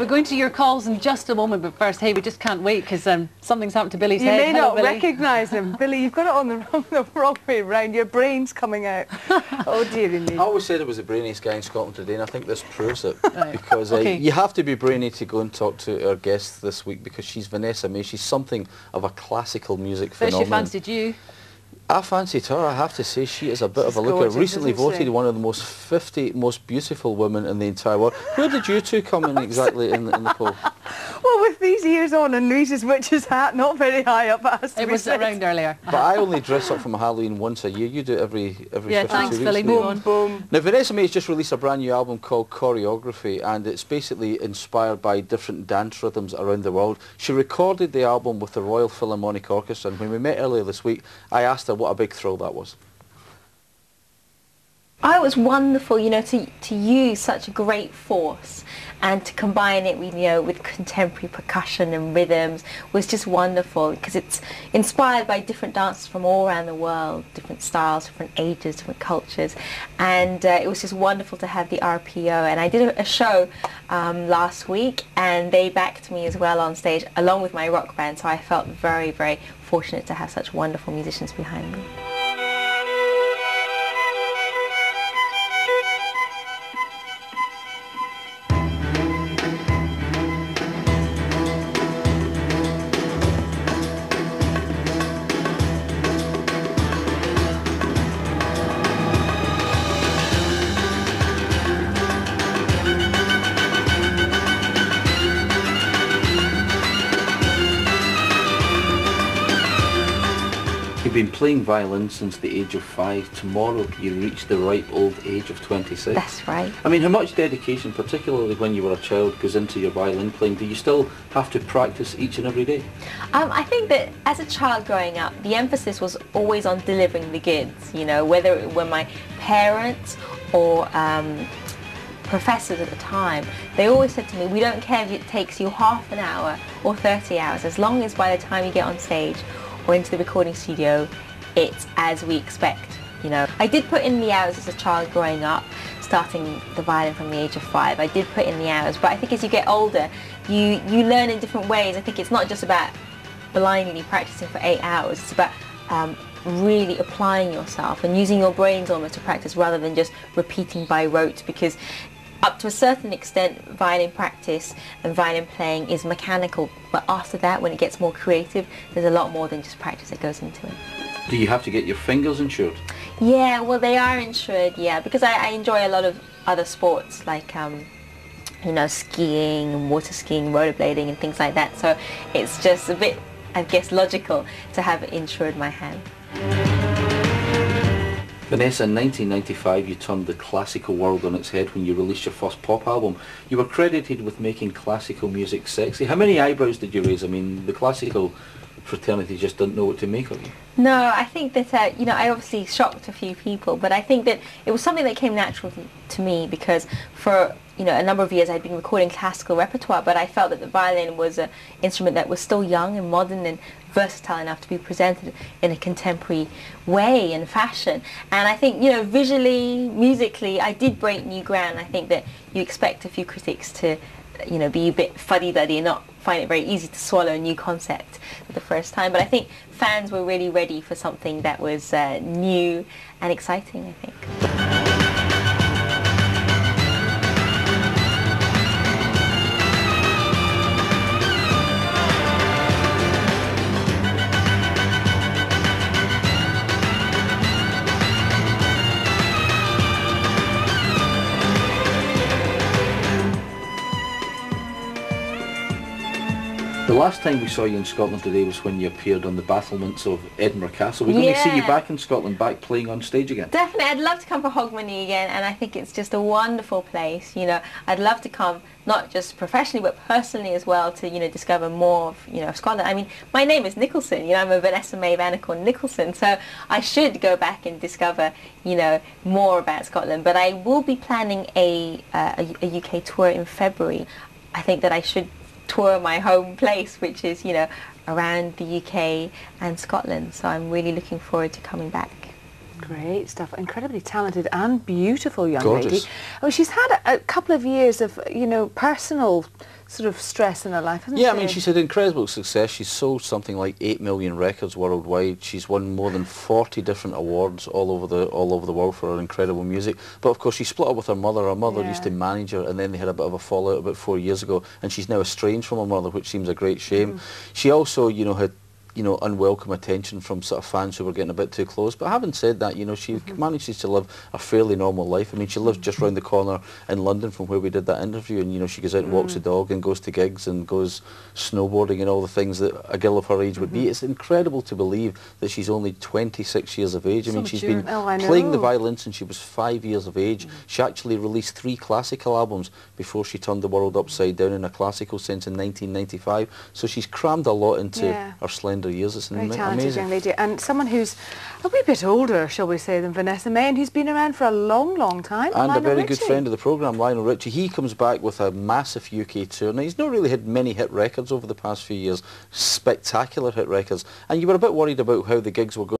we're going to your calls in just a moment, but first, hey, we just can't wait because something's happened to Billy's head. You may Hello, not Billy. recognise him. Billy, you've got it on the wrong way round. Your brain's coming out. Oh, dearie me. I always said it was the brainiest guy in Scotland today, and I think this proves it. Right. Because you have to be brainy to go and talk to our guest this week, because she's Vanessa-Mae. She's something of a classical music Bet she phenomenon. fancied you. I fancied her. I have to say she is a bit of a She's looker. gorgeous, Recently isn't she? voted one of the most 50 most beautiful women in the entire world. Where did you two come in exactly in the poll? Well, with these years on and Louise's witch's hat, not very high up, it has to It be was said. around earlier. But I only dress up for my Halloween once a year. You do it every Yeah, 52 thanks, weeks. Billy. don't you? Move on. Boom. Now, Vanessa-Mae's just released a brand new album called Choreography, and it's basically inspired by different dance rhythms around the world. She recorded the album with the Royal Philharmonic Orchestra, and when we met earlier this week, I asked her what a big thrill that was. Oh, it was wonderful, you know, to use such a great force and to combine it with, you know, with contemporary percussion and rhythms was just wonderful, because it's inspired by different dancers from all around the world, different styles, different ages, different cultures, and it was just wonderful to have the RPO. And I did a show last week, and they backed me as well on stage along with my rock band, so I felt very, very fortunate to have such wonderful musicians behind me. You've been playing violin since the age of 5. Tomorrow you reach the ripe old age of 26. That's right. I mean, how much dedication, particularly when you were a child, goes into your violin playing? Do you still have to practice each and every day? I think that as a child growing up, the emphasis was always on delivering the goods, you know, whether it were my parents or professors at the time. They always said to me, we don't care if it takes you half an hour or 30 hours, as long as by the time you get on stage or into the recording studio, it's as we expect, you know. I did put in the hours as a child growing up, starting the violin from the age of 5. I did put in the hours, but I think as you get older, you learn in different ways. I think it's not just about blindly practicing for 8 hours, it's about really applying yourself and using your brains almost to practice rather than just repeating by rote, because up to a certain extent, violin practice and violin playing is mechanical, but after that, when it gets more creative, there's a lot more than just practice that goes into it. Do you have to get your fingers insured? Yeah, well, they are insured, yeah, because I enjoy a lot of other sports, like, you know, skiing, water skiing, rollerblading and things like that, so it's just a bit, I guess, logical to have insured my hand. Vanessa, in 1995 you turned the classical world on its head when you released your first pop album. You were credited with making classical music sexy. How many eyebrows did you raise? I mean, the classical fraternity just didn't know what to make of you. No, I think that, you know, I obviously shocked a few people, but I think that it was something that came natural to me, because for, you know, a number of years I'd been recording classical repertoire, but I felt that the violin was an instrument that was still young and modern and versatile enough to be presented in a contemporary way and fashion. And I think, you know, visually, musically, I did break new ground. I think that you expect a few critics to, you know, be a bit fuddy-duddy and not find it very easy to swallow a new concept for the first time. But I think fans were really ready for something that was new and exciting, I think. The last time we saw you in Scotland today was when you appeared on the battlements of Edinburgh Castle. We're going to see you back in Scotland, back playing on stage again. Definitely, I'd love to come for Hogmanay again, and I think it's just a wonderful place. You know, I'd love to come, not just professionally, but personally as well, to, you know, discover more of, you know, Scotland. I mean, my name is Nicholson, you know, I'm a Vanessa-Mae Vanacorn Nicholson, so I should go back and discover, you know, more about Scotland. But I will be planning a UK tour in February. I think that I should tour my home place, which is, you know, around the UK and Scotland, so I'm really looking forward to coming back. Great stuff. Incredibly talented and beautiful young Gorgeous lady. Oh, she's had a couple of years of, you know, personal sort of stress in her life, hasn't she? Yeah, I mean, she's had incredible success. She's sold something like 8 million records worldwide. She's won more than 40 different awards all over the world for her incredible music. But of course, she split up with her mother. Her mother used to manage her, and then they had a bit of a fallout about 4 years ago, and she's now estranged from her mother, which seems a great shame. She also, you know, had unwelcome attention from sort of fans who were getting a bit too close. But having said that, you know, she manages to live a fairly normal life. I mean, she lives just round the corner in London from where we did that interview, and, you know, she goes out and walks the dog and goes to gigs and goes snowboarding and all the things that a girl of her age would be. It's incredible to believe that she's only 26 years of age. I mean, she's been playing the violin since she was 5 years of age. She actually released 3 classical albums before she turned the world upside down in a classical sense in 1995. So she's crammed a lot into her slender years. It's very talented amazing young lady, and someone who's a wee bit older, shall we say, than Vanessa-Mae, and who's been around for a long, long time. And Lionel a very Richie. good friend of the programme, Lionel Richie. He comes back with a massive UK tour. Now, he's not really had many hit records over the past few years, spectacular hit records, and you were a bit worried about how the gigs were going.